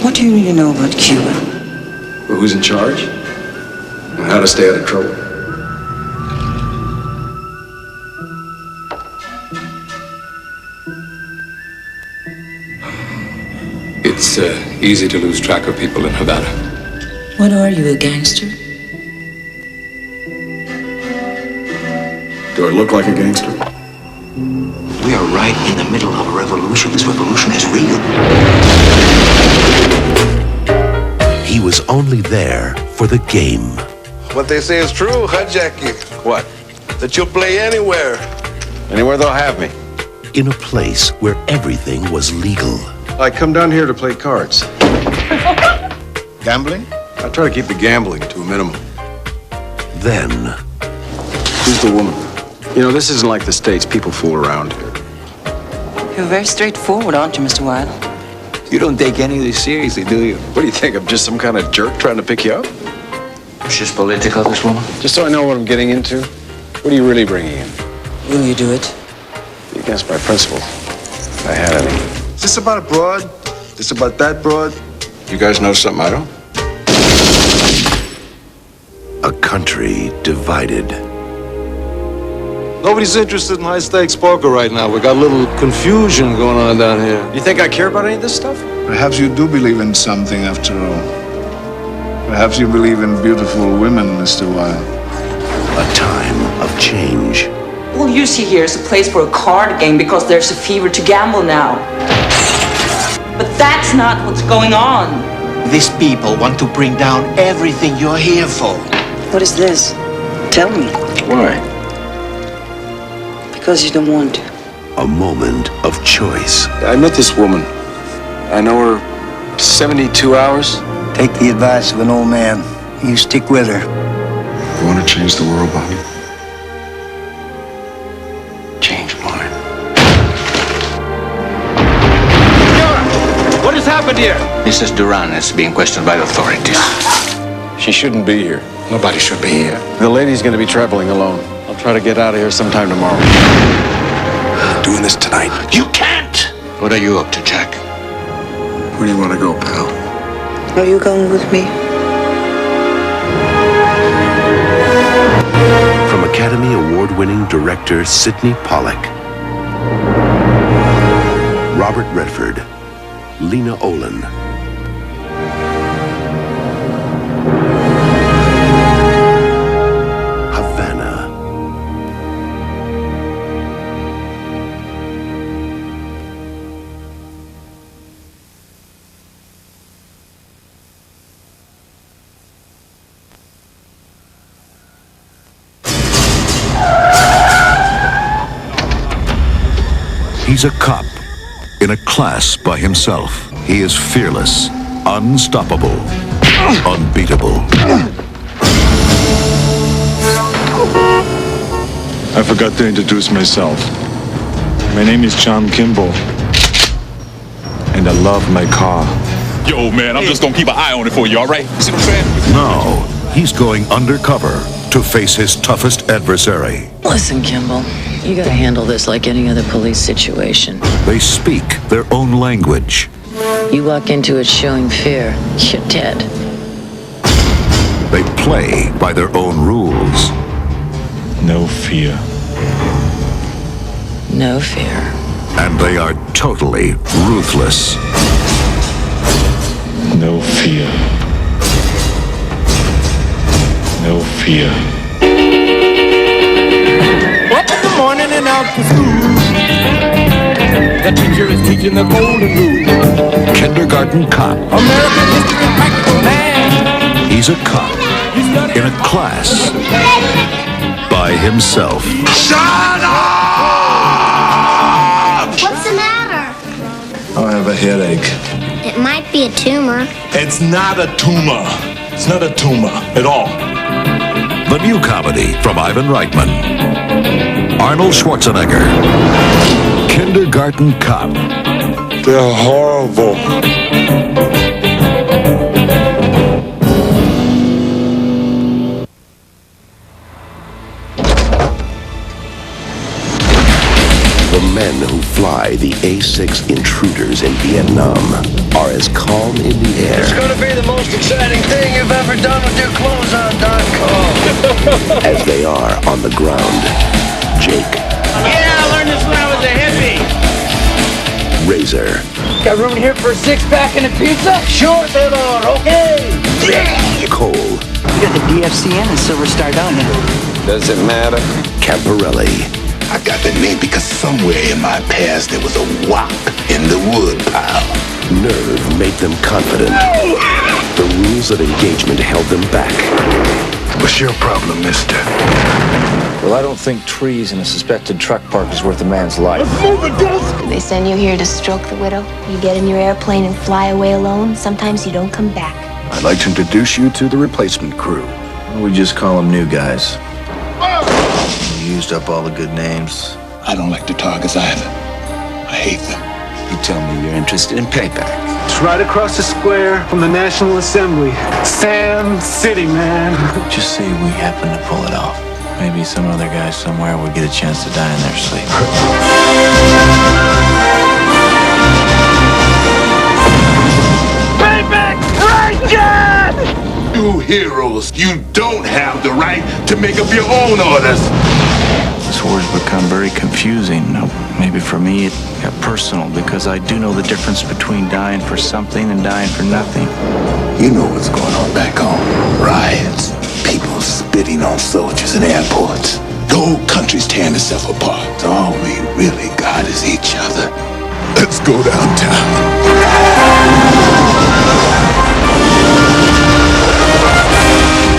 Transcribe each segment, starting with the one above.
What do you really know about Cuba? Well, who's in charge? And how to stay out of trouble. It's easy to lose track of people in Havana. What are you, a gangster? Do I look like a gangster? We are right in the middle of a revolution. This revolution is real. He was only there for the game. What they say is true, huh, Jackie? What? That you'll play anywhere. Anywhere they'll have me. In a place where everything was legal. I come down here to play cards. Gambling? I try to keep the gambling to a minimum. Then, Who's the woman? You know, this isn't like the States. People fool around here. You're very straightforward, aren't you, Mr. Wilde? You don't take any of this seriously, do you? What do you think? I'm just some kind of jerk trying to pick you up? She's political, this woman. Just so I know what I'm getting into, what are you really bringing in? Will you do it? Be against my principles, if I had any. Is this about a broad? This about that broad? You guys know something I don't? a country divided. Nobody's interested in high-stakes poker right now. We got a little confusion going on down here. You think I care about any of this stuff? Perhaps you do believe in something after all. Perhaps you believe in beautiful women, Mr. Wilde. A time of change. All you see here is a place for a card game because there's a fever to gamble now. But that's not what's going on. These people want to bring down everything you're here for. What is this? Tell me. Why? Because you don't want to. A moment of choice. I met this woman. I know her 72 hours. Take the advice of an old man. You stick with her. You want to change the world, Bobby? Change mine. What has happened here? Mrs. Duran is being questioned by the authorities. She shouldn't be here. Nobody should be here. The lady's going to be traveling alone. I'll try to get out of here sometime tomorrow. I'm doing this tonight. You can't! What are you up to, Jack? Where do you want to go, pal? Are you going with me? From Academy Award-winning director Sidney Pollack, Robert Redford, Lena Olin, Havana. He's a cop in a class by himself. He is fearless, unstoppable, unbeatable. I forgot to introduce myself. My name is John Kimball, and I love my car. Yo, man, I'm just gonna keep an eye on it for you, all right? See what I'm saying? Now, he's going undercover to face his toughest adversary. Listen, Kimball, you gotta handle this like any other police situation. They speak their own language. You walk into it showing fear, you're dead. They play by their own rules. No fear. No fear. And they are totally ruthless. No fear. No fear. Up in the morning and out to school. The teacher is teaching the golden rule. Kindergarten cop. American history practical man. He's a cop in a class by himself. Shut up! What's the matter? I have a headache. It might be a tumor. It's not a tumor. It's not a tumor at all. The new comedy from Ivan Reitman. Arnold Schwarzenegger. Kindergarten Cop. They're horrible. The men who fly the A-6 intruders in Vietnam are as calm in the air. It's gonna be the most exciting thing you've ever done with your clothes on, Doc. As they are on the ground. Jake. Yeah, I learned this when I was a hippie. Razor. Got room here for a six-pack and a pizza? Sure, Taylor. Okay. Cole. We got the DFCN and Silver Star down here. Does it matter? Camporelli. I got that name because somewhere in my past there was a wop in the wood pile. Nerve made them confident. The rules of engagement held them back. What's your problem, mister? Well, I don't think trees in a suspected truck park is worth a man's life. They send you here to stroke the widow. You get in your airplane and fly away alone. Sometimes you don't come back. I'd like to introduce you to the replacement crew. We just call them new guys. We used up all the good names. I don't like the Targets either. I hate them. You tell me you're interested in payback. It's right across the square from the National Assembly. Sam City, man. Just say we happen to pull it off. Maybe some other guy somewhere would get a chance to die in their sleep. Payback Ranger! You heroes, you don't have the right to make up your own orders. This war's become very confusing. Maybe for me it got personal because I do know the difference between dying for something and dying for nothing. You know what's going on back home. Riots, people spitting on soldiers in airports. The whole country's tearing itself apart. All we really got is each other. Let's go downtown.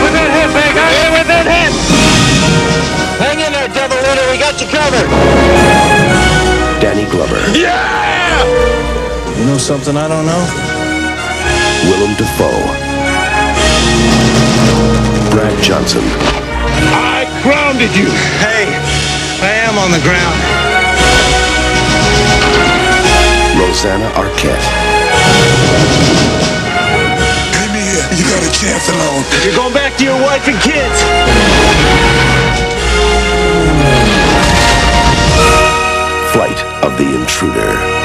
With that hip, hey guys! Yeah, with that hip! Hang in there, Devil Winner, we got you covered! Danny Glover. Yeah! You know something I don't know? Willem Dafoe. Brad Johnson. I grounded you. Hey, I am on the ground. Rosanna Arquette. Come here. You got a chance alone. You're going back to your wife and kids! Flight of the Intruder.